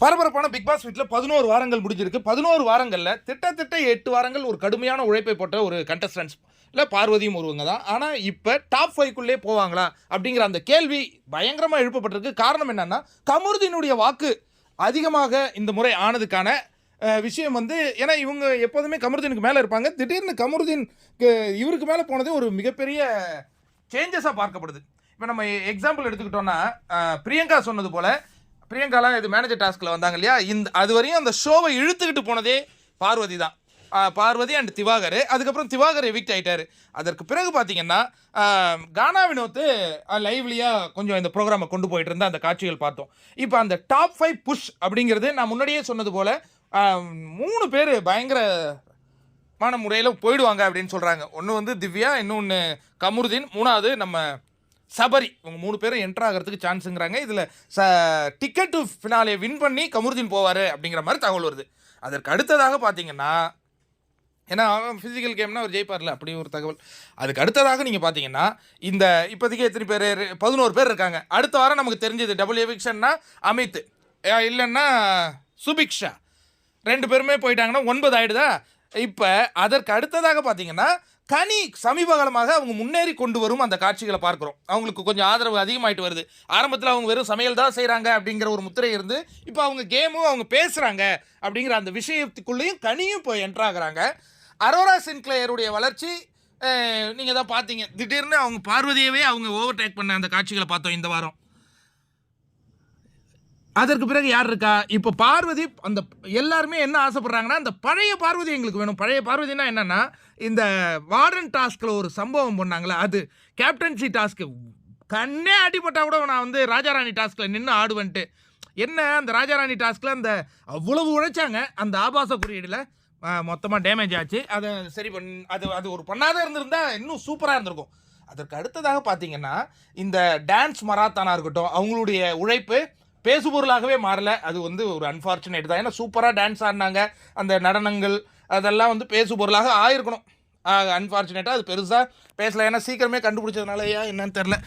பரபரப்பான big pass வீட்டில் 11 வாரங்கள் முடிஞ்சிருக்கு. 11 வாரங்களில் திட்டத்தட்ட 8 வாரங்கள் ஒரு கடுமையான உழைப்பை போட்ட ஒரு கண்டஸ்டன்ஸ் இல்லை பார்வதியும் ஒருவங்க தான். ஆனால் இப்போ டாப் 5க்குள்ளே போவாங்களா அப்படிங்கிற அந்த கேள்வி பயங்கரமாக எழுப்பப்பட்டிருக்கு. காரணம் என்னன்னா, கமருதீனுடைய வாக்கு அதிகமாக இந்த முறை ஆனதுக்கான விஷயம் வந்து, ஏன்னா இவங்க எப்போதுமே கமருதீனுக்கு மேலே இருப்பாங்க. திடீர்னு கமருதீன் இவருக்கு மேலே போனதே ஒரு மிகப்பெரிய சேஞ்சஸாக பார்க்கப்படுது. இப்போ நம்ம எக்ஸாம்பிள் எடுத்துக்கிட்டோம்னா, பிரியங்கா சொன்னது போல், பிரியங்காலாம் இது மேனேஜர் டாஸ்கில் வந்தாங்க இல்லையா, அது வரையும் அந்த ஷோவை இழுத்துக்கிட்டு போனதே பார்வதி தான். பார்வதி அண்ட் திவாகர். அதுக்கப்புறம் திவாகர் எவிக்ட் ஆகிட்டார். அதற்கு பிறகு பார்த்தீங்கன்னா கானா வினோத்து லைவ்லியாக கொஞ்சம் இந்த ப்ரோக்ராமை கொண்டு போயிட்டு இருந்தால் அந்த காட்சிகள் பார்த்தோம். இப்போ அந்த டாப் 5 புஷ் அப்படிங்கிறது நான் முன்னாடியே சொன்னது போல் 3 பேர் பயங்கரமான முறையில் போயிடுவாங்க அப்படின்னு சொல்கிறாங்க. ஒன்று வந்து திவ்யா, இன்னொன்று கமருதீன், 3வது நம்ம சபரி. இவங்க 3 பேரும் என்ட்ரு ஆகிறதுக்கு சான்ஸுங்கிறாங்க. இதில் டிக்கெட் டு ஃபினாலே வின் பண்ணி கமருதீன் போவார் அப்படிங்கிற மாதிரி தகவல் வருது. அதற்கு அடுத்ததாக பார்த்தீங்கன்னா, ஏன்னா ஃபிசிக்கல் கேம்னா அவர் ஜெயிப்பார்ல, அப்படி ஒரு தகவல். அதுக்கு அடுத்ததாக நீங்கள் பார்த்தீங்கன்னா, இந்த இப்போதைக்கு எத்தனை பேர், 11 பேர் இருக்காங்க. அடுத்த வாரம் நமக்கு தெரிஞ்சது டபுள் எவிக்ஷன்னா அமித், இல்லைன்னா சுபிக்ஷா, 2 பேருமே போயிட்டாங்கன்னா 9 ஆகிடுதா. இப்போ அதற்கு அடுத்ததாக பார்த்தீங்கன்னா, கனி சமீப காலமாக அவங்க முன்னேறி கொண்டு வரும் அந்த காட்சிகளை பார்க்குறோம். அவங்களுக்கு கொஞ்சம் ஆதரவு அதிகமாகிட்டு வருது. ஆரம்பத்தில் அவங்க வெறும் சமையல் தான் செய்கிறாங்க அப்படிங்கிற ஒரு முத்திரை இருந்து, இப்போ அவங்க கேமும் அவங்க பேசுகிறாங்க அப்படிங்கிற அந்த விஷயத்துக்குள்ளேயும் கனியும் இப்போ என்ட்ராகிறாங்க. அரோரா சின்க்ளேயருடைய வளர்ச்சி நீங்கள் தான் பார்த்தீங்க. திடீர்னு அவங்க பார்வதியவே அவங்க ஓவர்டேக் பண்ண அந்த காட்சிகளை பார்த்தோம் இந்த வாரம். அதற்கு பிறகு யார் இருக்கா? இப்போ பார்வதி, அந்த எல்லாருமே என்ன ஆசைப்படுறாங்கன்னா, அந்த பழைய பார்வதி எங்களுக்கு வேணும். பழைய பார்வதினா என்னன்னா, இந்த வார்டன் டாஸ்கில் ஒரு சம்பவம் பண்ணாங்களே, அது கேப்டன்சி டாஸ்க்கு கண்ணே அடிபட்டா கூட நான் வந்து ராஜாராணி டாஸ்கில் நின்று ஆடுவேன்ட்டு. என்ன அந்த ராஜாராணி டாஸ்கில் அந்த அவ்வளவு உழைச்சாங்க, அந்த ஆபாச குறியீடில் மொத்தமாக டேமேஜ் ஆச்சு. அதை சரி அது ஒரு பண்ணாத இருந்திருந்தா இன்னும் சூப்பராக இருந்திருக்கும். அதற்கு அடுத்ததாக பார்த்தீங்கன்னா, இந்த டான்ஸ் மராத்தானாக இருக்கட்டும், அவங்களுடைய உழைப்பு பேசுபொருளாகவே மாறல. அது வந்து ஒரு அன்ஃபார்ச்சுனேட் தான். ஏன்னா சூப்பராக டான்ஸ் ஆடினாங்க, அந்த நடனங்கள் அதெல்லாம் வந்து பேசுபொருளாக ஆயிருக்கணும். அன்ஃபார்ச்சுனேட்டாக அது பெருசாக பேசலை. ஏன்னா சீக்கிரமே கண்டுபிடிச்சதுனாலயா என்னன்னு தெரில.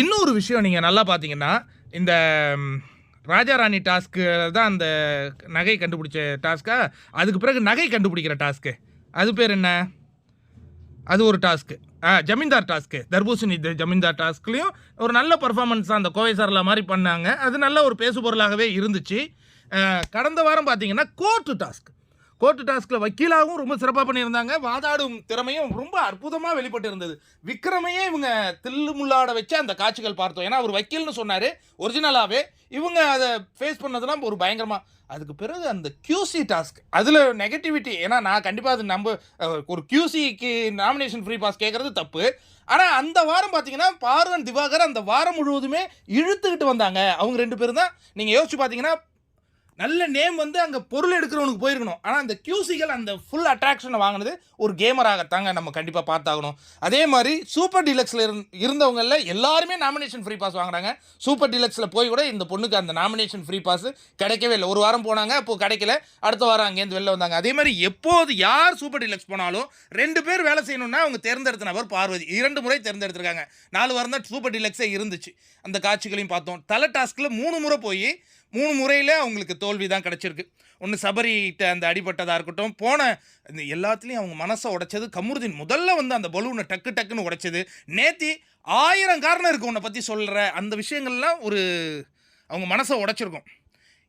இன்னொரு விஷயம் நீங்கள் நல்லா பார்த்தீங்கன்னா, இந்த ராஜாராணி டாஸ்க்கு தான் அந்த நகை கண்டுபிடிச்ச டாஸ்க்கா, அதுக்கு பிறகு நகை கண்டுபிடிக்கிற டாஸ்க்கு, அது பேர் என்ன, அது ஒரு டாஸ்க்கு. ஜமீன்தார் டாஸ்க்கு, தர்பூசணி ஜமீன்தார் டாஸ்க்லேயும் ஒரு நல்ல பர்ஃபார்மன்ஸ் தான் அந்த கோவை சார்லா மாதிரி பண்ணாங்க. அது நல்ல ஒரு பேசுபொருளாகவே இருந்துச்சு. கடந்த வாரம் பார்த்தீங்கன்னா கோர்ட்டு டாஸ்கில் வக்கீலாகவும் ரொம்ப சிறப்பாக பண்ணியிருந்தாங்க. வாதாடும் திறமையும் ரொம்ப அற்புதமாக வெளிப்பட்டு இருந்தது. விக்ரமையே இவங்க தில்லுமுள்ளாட வச்சு அந்த காட்சிகள் பார்த்தோம். ஏன்னா அவர் வக்கீல்னு சொன்னார் ஒரிஜினலாகவே. இவங்க அதை ஃபேஸ் பண்ணதெல்லாம் ஒரு பயங்கரமாக. அதுக்கு பிறகு அந்த QC டாஸ்க், அதில் நெகட்டிவிட்டி. ஏன்னா நான் கண்டிப்பாக அது நம்ம ஒரு QCக்கு நாமினேஷன் ஃப்ரீ பாஸ் கேட்குறது தப்பு. ஆனால் அந்த வாரம் பார்த்தீங்கன்னா பார்வன் திவாகர் அந்த வாரம் முழுவதுமே இழுத்துக்கிட்டு வந்தாங்க. அவங்க 2 பேரும் தான். நீங்கள் யோசிச்சு பார்த்தீங்கன்னா, நல்ல நேம் வந்து அங்கே பொருள் எடுக்கிறவனுக்கு போயிருக்கணும். ஆனால் அந்த QCகள் அந்த ஃபுல் அட்ராக்ஷனை வாங்கினது ஒரு கேமராகத்தாங்க நம்ம கண்டிப்பாக பார்த்தாகணும். அதே மாதிரி சூப்பர் டீலக்ஸில் இருந்தவங்களில் எல்லாருமே நாமினேஷன் ஃப்ரீ பாஸ் வாங்குறாங்க. சூப்பர் டீலக்ஸில் போய் கூட இந்த பொண்ணுக்கு அந்த நாமினேஷன் ஃப்ரீ பாஸ் கிடைக்கவே இல்லை. ஒரு வாரம் போனாங்க, அப்போது கிடைக்கல. அடுத்த வாரம் அங்கேருந்து வெளில வந்தாங்க. அதே மாதிரி எப்போது யார் சூப்பர் டீலக்ஸ் போனாலும் 2 பேர் வேலை செய்யணும்னா அவங்க தேர்ந்தெடுத்த நபர் பார்வதி. 2 முறை தேர்ந்தெடுத்திருக்காங்க. 4 வாரம் தான் சூப்பர் டீலக்ஸே இருந்துச்சு. அந்த காட்சிகளையும் பார்த்தோம். தலை டாஸ்கில் 3 முறை போய் 3 முறையில் அவங்களுக்கு தோல்வி தான் கிடச்சிருக்கு. ஒன்று சபரிகிட்ட அந்த அடிபட்டதாக இருக்கட்டும், போன இந்த எல்லாத்துலேயும் அவங்க மனசை உடைச்சது கமருதீன். முதல்ல வந்து அந்த பலூனை டக்குன்னு உடைச்சது. நேத்தி 1000 காரணம் இருக்குது உன்னை பற்றி சொல்கிற அந்த விஷயங்கள்லாம் அவங்க மனசை உடைச்சிருக்கும்.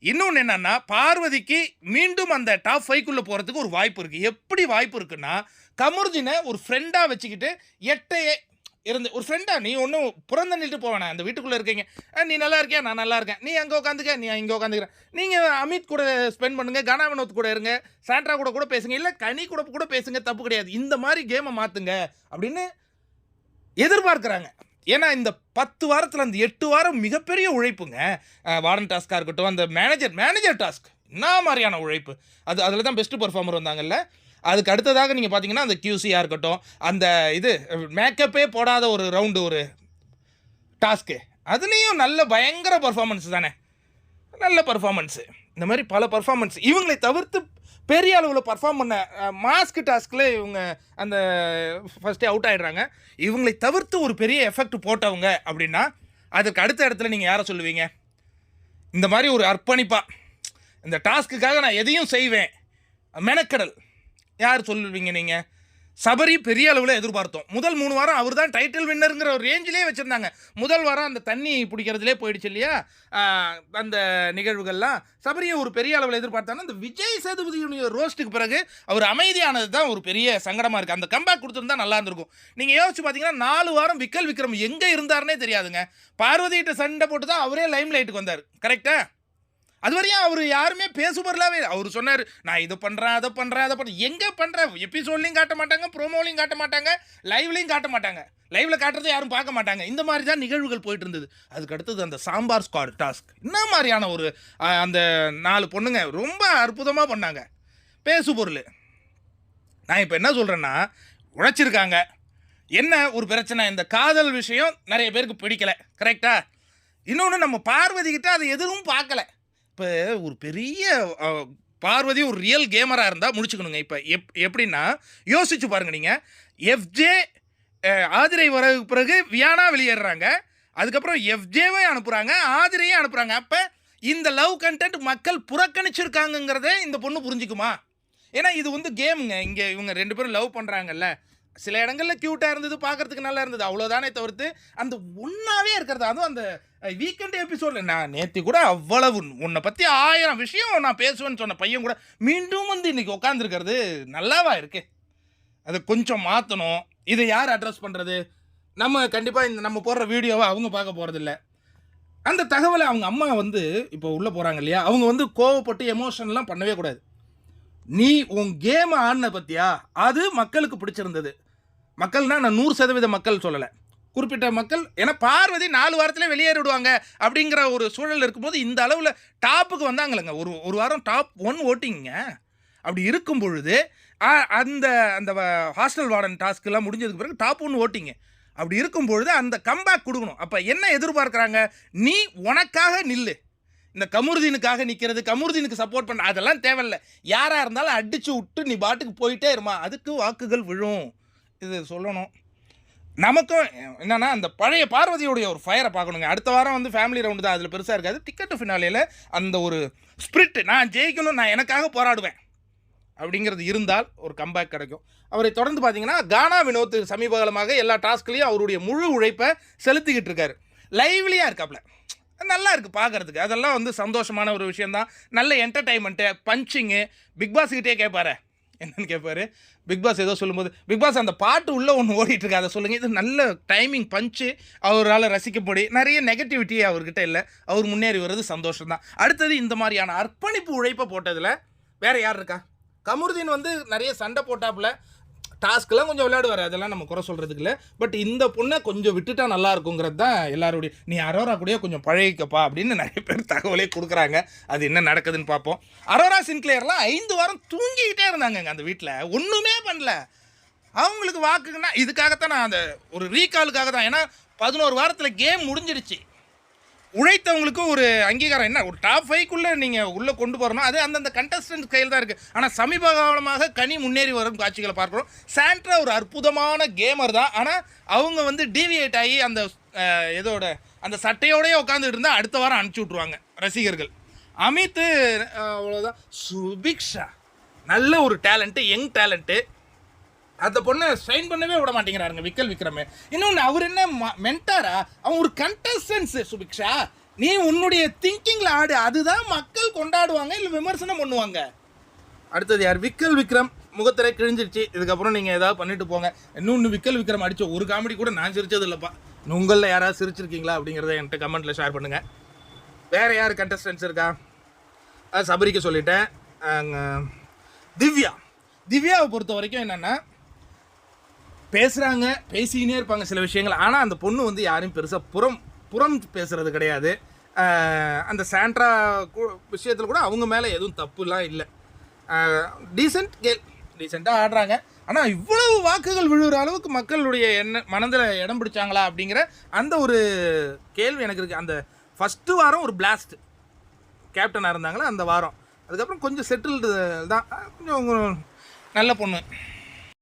இன்னொன்று என்னென்னா, பார்வதிக்கு மீண்டும் அந்த டாப் 5க்குள்ளே போகிறதுக்கு ஒரு வாய்ப்பு இருக்குது. எப்படி வாய்ப்பு இருக்குன்னா, கமருதீனை ஒரு ஃப்ரெண்டாக வச்சுக்கிட்டு எட்டையே இருந்து ஒரு ஃப்ரெண்டாக, நீ ஒன்றும் புறந்தண்ணிட்டு போவேணா, அந்த வீட்டுக்குள்ளே இருக்கீங்க, நீ நல்லா இருக்கியா, நான் நல்லா இருக்கேன், நீ அங்கே உட்காந்துக்க, நீ இங்கே உட்காந்துக்கிறேன், நீங்கள் அமித் கூட ஸ்பெண்ட் பண்ணுங்கள், கானா வினோத் கூட இருங்க, சாண்ட்ரா கூட பேசுங்க, இல்லை கனி கூட பேசுங்க, தப்பு கிடையாது. இந்த மாதிரி கேமை மாற்றுங்க அப்படின்னு எதிர்பார்க்குறாங்க. ஏன்னா இந்த 10 வாரத்தில் அந்த 8 வாரம் மிகப்பெரிய உழைப்புங்க. வார்டன் டாஸ்க்காக இருக்கட்டும், அந்த மேனேஜர் டாஸ்க் என்ன மாதிரியான உழைப்பு. அதில் தான் பெஸ்ட்டு பர்ஃபார்மர் வந்தாங்கல்ல. அதுக்கு அடுத்ததாக நீங்கள் பார்த்தீங்கன்னா அந்த QCயாக இருக்கட்டும், அந்த மேக்கப்பே போடாத ஒரு ரவுண்டு ஒரு டாஸ்க்கு, அதுலேயும் நல்ல பயங்கர பர்ஃபார்மன்ஸ் தானே, நல்ல பர்ஃபார்மன்ஸு. இந்த மாதிரி பல பர்ஃபார்மன்ஸ். இவங்களை தவிர்த்து பெரிய அளவில் பர்ஃபார்ம் பண்ண மாஸ்க் டாஸ்கில் இவங்க அந்த ஃபஸ்ட்டே அவுட் ஆகிடுறாங்க. இவங்களை தவிர்த்து ஒரு பெரிய எஃபெக்ட் போட்டவங்க அப்படின்னா அதுக்கு அடுத்த இடத்துல நீங்கள் யாரை சொல்லுவீங்க? இந்த மாதிரி ஒரு அர்ப்பணிப்பாக இந்த டாஸ்க்குக்காக நான் எதையும் செய்வேன், மெனக்கடல். யார் சொல்லுவீங்க நீங்கள்? சபரி பெரிய அளவில் எதிர்பார்த்தோம். முதல் 3 வாரம் அவர் தான் டைட்டில் வின்னருங்கிற ஒரு ரேஞ்சிலே வச்சுருந்தாங்க. முதல் வாரம் அந்த தண்ணி பிடிக்கிறதுலே போயிடுச்சு இல்லையா அந்த நிகழ்வுகள்லாம். சபரியை ஒரு பெரிய அளவில் எதிர்பார்த்தாங்க. அந்த விஜய் சேதுபதியுடைய ரோஸ்ட்டுக்கு பிறகு அவர் அமைதியானது தான் ஒரு பெரிய சங்கடமாக இருக்குது. அந்த கம்பேக் கொடுத்துருந்தா நல்லா இருந்திருக்கும். நீங்கள் யோசிச்சு பார்த்தீங்கன்னா 4 வாரம் விக்கல் விக்ரம் எங்கே இருந்தாருன்னே தெரியாதுங்க. பார்வதிகிட்ட சண்டை போட்டு தான் அவரே லைம் லைட்டுக்கு வந்தார். கரெக்டாக? அது வரையும் அவர் யாருமே பேசுபொருளாவே அவர் சொன்னார், நான் இதை பண்ணுறேன் அதை பண்ணுறேன் எங்கே பண்ணுறேன்? எபிசோட்லையும் காட்ட மாட்டாங்க, ப்ரோமோலையும் காட்ட மாட்டாங்க, லைவ்லையும் காட்ட மாட்டாங்க. லைவில் காட்டுறதை யாரும் பார்க்க மாட்டாங்க. இந்த மாதிரி தான் நிகழ்வுகள் போயிட்டு இருந்தது. அதுக்கு அடுத்தது அந்த சாம்பார் ஸ்குவாட் டாஸ்க், என்ன மாதிரியான ஒரு அந்த 4 பொண்ணுங்க ரொம்ப அற்புதமாக பண்ணாங்க. பேசுபொருள். நான் இப்போ என்ன சொல்கிறேன்னா, உழைச்சிருக்காங்க. என்ன ஒரு பிரச்சனை, இந்த காதல் விஷயம் நிறைய பேருக்கு பிடிக்கலை. கரெக்டா? இன்னொன்று, நம்ம பார்வதிக்கிட்ட அதை எதுவும் பார்க்கல. இப்போ ஒரு பெரிய பார்வதி ஒரு ரியல் கேமராக இருந்தால் முடிச்சுக்கணுங்க. இப்போ எப்படின்னா யோசிச்சு பாருங்கள் நீங்கள். எஃப்ஜே ஆதிரை வர பிறகு வியானா வெளியேறாங்க, அதுக்கப்புறம் எஃப்ஜேவே அனுப்புகிறாங்க, ஆதிரையும் அனுப்புகிறாங்க. அப்போ இந்த லவ் கண்டென்ட் மக்கள் புறக்கணிச்சிருக்காங்கங்கிறதே இந்த பொண்ணு புரிஞ்சுக்குமா? ஏன்னா இது வந்து கேமுங்க. இங்கே இவங்க 2 பேரும் லவ் பண்ணுறாங்கல்ல, சில இடங்களில் க்யூட்டாக இருந்தது, பார்க்குறதுக்கு நல்லா இருந்தது, அவ்வளோதானே தவிர்த்து அந்த ஒன்றாவே இருக்கிறது. அதுவும் அந்த வீக்கெண்ட் எபிசோடில் நான் நேற்று கூட அவ்வளவு உன்னை பற்றி 1000 விஷயம் நான் பேசுவேன்னு சொன்ன பையன் கூட மீண்டும் வந்து இன்றைக்கி உட்காந்துருக்கிறது நல்லாவா இருக்குது? அதை கொஞ்சம் மாற்றணும். இதை யார் அட்ரஸ் பண்ணுறது? நம்ம கண்டிப்பாக நம்ம போடுற வீடியோவை அவங்க பார்க்க போகிறதில்ல. அந்த தகவலை அவங்க அம்மா வந்து இப்போ உள்ளே போகிறாங்க இல்லையா, அவங்க வந்து கோவப்பட்டு எமோஷன்லாம் பண்ணவே கூடாது. நீ உன் கேமை ஆடின பற்றியா, அது மக்களுக்கு பிடிச்சிருந்தது. மக்கள்னா நான் 100% மக்கள் சொல்லலை, குறிப்பிட்ட மக்கள். ஏன்னா பார்வதி 4 வாரத்திலே வெளியேறிடுவாங்க அப்படிங்கிற ஒரு சூழல் இருக்கும்போது இந்த அளவில் டாப்புக்கு வந்தாங்களேங்க. ஒரு வாரம் டாப் 1 ஓட்டிங்க. அப்படி இருக்கும் பொழுது அந்த அந்த ஹாஸ்டல் வார்டன் டாஸ்க்கெல்லாம் முடிஞ்சதுக்கு பிறகு டாப் 1 ஓட்டிங்க. அப்படி இருக்கும் பொழுது அந்த கம்பேக் கொடுக்கணும். அப்போ என்ன எதிர்பார்க்குறாங்க? நீ உனக்காக நில்லு. இந்த கமருதீனுக்காக நிற்கிறது, கமருதீனுக்கு சப்போர்ட் பண்ண அதெல்லாம் தேவையில்லை. யாராக இருந்தாலும் அடித்து விட்டு நீ பாட்டுக்கு போயிட்டே இருமா, அதுக்கு வாக்குகள் விழும். இது சொல்லணும். நமக்கும் என்னென்னா அந்த பழைய பார்வதியுடைய ஒரு ஃபயரை பார்க்கணுங்க. அடுத்த வாரம் வந்து ஃபேமிலி ரவுண்டு தான், அதில் பெருசாக இருக்காது. டிக்கெட்டு ஃபினாலேயில் அந்த ஒரு ஸ்பிரிட், நான் ஜெயிக்கணும், நான் எனக்காக போராடுவேன் அப்படிங்கிறது இருந்தால் ஒரு கம்பேக் கிடைக்கும். அவரை தொடர்ந்து பார்த்தீங்கன்னா கானா வினோத் சமீப காலமாக எல்லா டாஸ்க்லேயும் அவருடைய முழு உழைப்பை செலுத்திக்கிட்டு இருக்காரு. லைவ்லியாக இருக்காப்புல, நல்லா இருக்குது பார்க்குறதுக்கு. அதெல்லாம் வந்து சந்தோஷமான ஒரு விஷயந்தான். நல்ல என்டர்டைன்மெண்ட்டு, பஞ்சிங்கு. பிக் பாஸ்கிட்டே கேட்பாரு, என்னன்னு கேட்பாரு, பிக் பாஸ் ஏதோ சொல்லும்போது, பிக் பாஸ் அந்த பாட்டு உள்ளே ஒன்று ஓடிட்டுருக்கு, அதை சொல்லுங்கள். இது நல்ல டைமிங் பஞ்சு, அவரால் ரசிக்கப்படி. நிறைய நெகட்டிவிட்டி அவர்கிட்ட இல்லை, அவர் முன்னேறி வர்றது சந்தோஷம்தான். அடுத்தது இந்த மாதிரியான அர்ப்பணிப்பு உழைப்பை போட்டதில் வேறு யார் இருக்கா? கமருதீன் வந்து நிறைய சண்டை போட்டாப்புல, டாஸ்க்கெலாம் கொஞ்சம் விளையாடுவார், அதெல்லாம் நம்ம குறை சொல்கிறதுக்கு இல்லை. பட் இந்த பொண்ணை கொஞ்சம் விட்டுட்டா நல்லா இருக்குங்கிறது தான் எல்லாருடைய. நீ அரோரா கூடயே கொஞ்சம் பழகிக்கப்பா அப்படின்னு நிறைய பேர் தகவலே கொடுக்குறாங்க. அது என்ன நடக்குதுன்னு பார்ப்போம். அரோரா சின்க்ளியர்லாம் 5 வாரம் தூங்கிக்கிட்டே இருந்தாங்கங்க அந்த வீட்டில், ஒன்றுமே பண்ணல. அவங்களுக்கு வாக்குன்னா இதுக்காகத்தான், நான் அந்த ஒரு ரீகாலுக்காக தான். ஏன்னா 11 வாரத்தில் கேம் முடிஞ்சிருச்சு. உழைத்தவங்களுக்கு ஒரு அங்கீகாரம். என்ன ஒரு டாப் 5க்குள்ளே நீங்கள் உள்ளே கொண்டு போகிறோம், அது அந்தந்த கண்டஸ்டன்ட் கையில் தான் இருக்குது. ஆனால் சமீப காலமாக கனி முன்னேறி வரும் காட்சிகளை பார்க்குறோம். சாண்ட்ரா ஒரு அற்புதமான கேமர் தான், ஆனால் அவங்க வந்து டீவியேட் ஆகி அந்த இதோட அந்த சட்டையோடய உட்காந்துட்டு இருந்தால் அடுத்த வாரம் அனுப்பிச்சி விட்ருவாங்க ரசிகர்கள். அமித் அவ்வளோதான். சுபிக்ஷா நல்ல ஒரு டேலண்ட்டு, யங் டேலண்ட்டு. அந்த பொண்ணை ஸ்ட்ரெயின் பண்ணவே விட மாட்டேங்கிறாருங்க விக்கல் விக்ரமே. இன்னொன்று, அவர் என்ன மென்டாரா? அவன் ஒரு கண்டஸ்டன்ஸு. சுபிக்ஷா, நீ உன்னுடைய திங்கிங்கில் ஆடு, அதுதான் மக்கள் கொண்டாடுவாங்க, இல்லை விமர்சனம் பண்ணுவாங்க. அடுத்தது யார்? விக்கல் விக்ரம். முகத்திரை கிழிஞ்சிருச்சு, இதுக்கப்புறம் நீங்கள் ஏதாவது பண்ணிட்டு போங்க. இன்னொன்று, விக்கல் விக்ரம் அடித்த ஒரு காமெடி கூட நான் சிரிச்சது இல்லைப்பா. உங்களில் யாராவது சிரிச்சிருக்கீங்களா அப்படிங்கிறத என்கிட்ட கமெண்ட்டில் ஷேர் பண்ணுங்கள். வேறு யார் கண்டஸ்டன்ஸ் இருக்கா? சபரிக்கு சொல்லிட்டேன். திவ்யாவை பொறுத்த வரைக்கும் என்னென்னா, பேசுகிறாங்க, பேசிக்கினே இருப்பாங்க சில விஷயங்கள். ஆனால் அந்த பொண்ணு வந்து யாரையும் பெருசாக புறம் பேசுகிறது கிடையாது. அந்த சாண்ட்ரா விஷயத்தில் கூட அவங்க மேலே எதுவும் தப்புலாம் இல்லை. டீசெண்டாக ஆடுறாங்க. ஆனால் இவ்வளவு வாக்குகள் விழுகிற அளவுக்கு மக்களுடைய மனதில் இடம் பிடிச்சாங்களா அப்படிங்கிற அந்த ஒரு கேள்வி எனக்கு இருக்குது. அந்த ஃபஸ்ட்டு வாரம் ஒரு பிளாஸ்ட் கேப்டனாக இருந்தாங்களா அந்த வாரம், அதுக்கப்புறம் கொஞ்சம் செட்டில்டு தான். கொஞ்சம் நல்ல பொண்ணு.